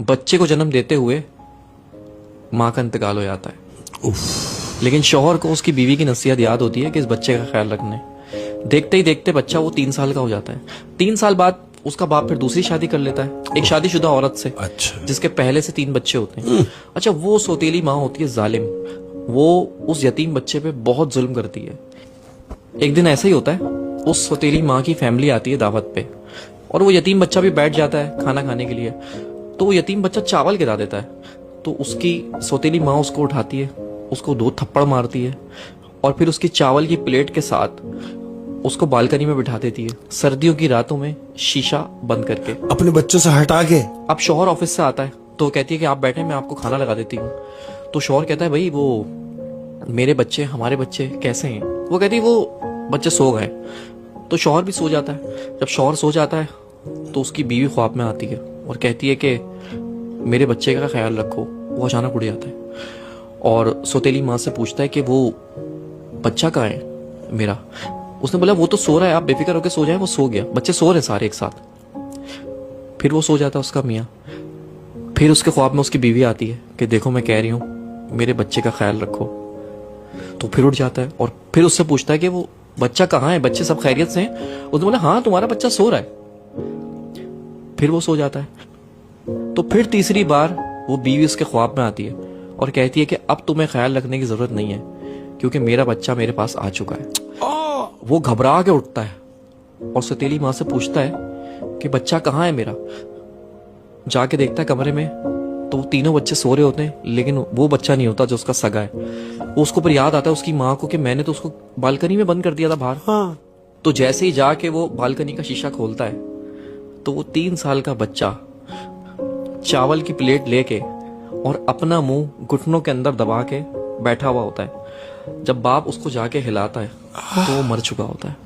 बच्चे को जन्म देते हुए माँ का इंतकाल हो जाता है। लेकिन शौहर को उसकी बीवी की नसीहत याद होती है कि इस बच्चे का ख्याल रखने। देखते ही देखते बच्चा वो 3 साल का हो जाता है। 3 साल बाद उसका बाप फिर दूसरी शादी कर लेता है एक शादीशुदा औरत से। अच्छा। जिसके पहले से 3 बच्चे होते हैं। अच्छा, वो सौतेली माँ होती है जालिम। वो उस यतीम बच्चे पे बहुत जुल्म करती है। एक दिन ऐसा ही होता है, उस सौतेली माँ की फैमिली आती है दावत पे और वो यतीम बच्चा भी बैठ जाता है खाना खाने के लिए। तो वो यतीम बच्चा चावल गिरा देता है। तो उसकी सौतेली माँ उसको उठाती है, उसको 2 थप्पड़ मारती है और फिर उसकी चावल की प्लेट के साथ उसको बालकनी में बिठा देती है, सर्दियों की रातों में शीशा बंद करके, अपने बच्चों से हटा के। अब शौहर ऑफिस से आता है तो कहती है कि आप बैठे, मैं आपको खाना लगा देती हूँ। तो शौहर कहता है, भाई वो मेरे बच्चे, हमारे बच्चे कैसे हैं? वो कहती है, वो बच्चे सो गए। तो शौहर भी सो जाता है। जब शौहर सो जाता है तो उसकी बीवी ख्वाब में आती है और कहती है कि मेरे बच्चे का ख्याल रखो। वो अचानक उड़ जाता है और सौतेली माँ से पूछता है कि वो बच्चा कहाँ है मेरा? उसने बोला, वो तो सो रहा है, आप बेफिक्र होकर सो जाए। वो सो गया, बच्चे सो रहे सारे एक साथ। फिर वो सो जाता है उसका मियाँ। फिर उसके ख्वाब में उसकी बीवी आती है कि देखो मैं कह रही हूँ मेरे बच्चे का ख्याल रखो। तो फिर उठ जाता है और फिर उससे पूछता है कि वो बच्चा कहाँ है, बच्चे सब खैरियत से हैं? उसने बोला, हाँ तुम्हारा बच्चा सो रहा है। फिर वो सो जाता है। तो फिर तीसरी बार वो बीवी उसके ख्वाब में आती है और कहती है कि अब तुम्हें ख्याल रखने की जरूरत नहीं है क्योंकि मेरा बच्चा मेरे पास आ चुका है। वो घबरा के उठता है और सौतेली माँ से पूछता है कि बच्चा कहाँ है मेरा? जाके देखता है कमरे में तो वो तीनों बच्चे सो रहे होते हैं, लेकिन वो बच्चा नहीं होता जो उसका सगा है। वो उसको पर याद आता है उसकी माँ को कि मैंने तो उसको बालकनी में बंद कर दिया था बाहर। हाँ। तो जैसे ही जाके वो बालकनी का शीशा खोलता है तो वो 3 साल का बच्चा चावल की प्लेट लेके और अपना मुंह घुटनों के अंदर दबा के बैठा हुआ होता है। जब बाप उसको जाके हिलाता है तो वो मर चुका होता है।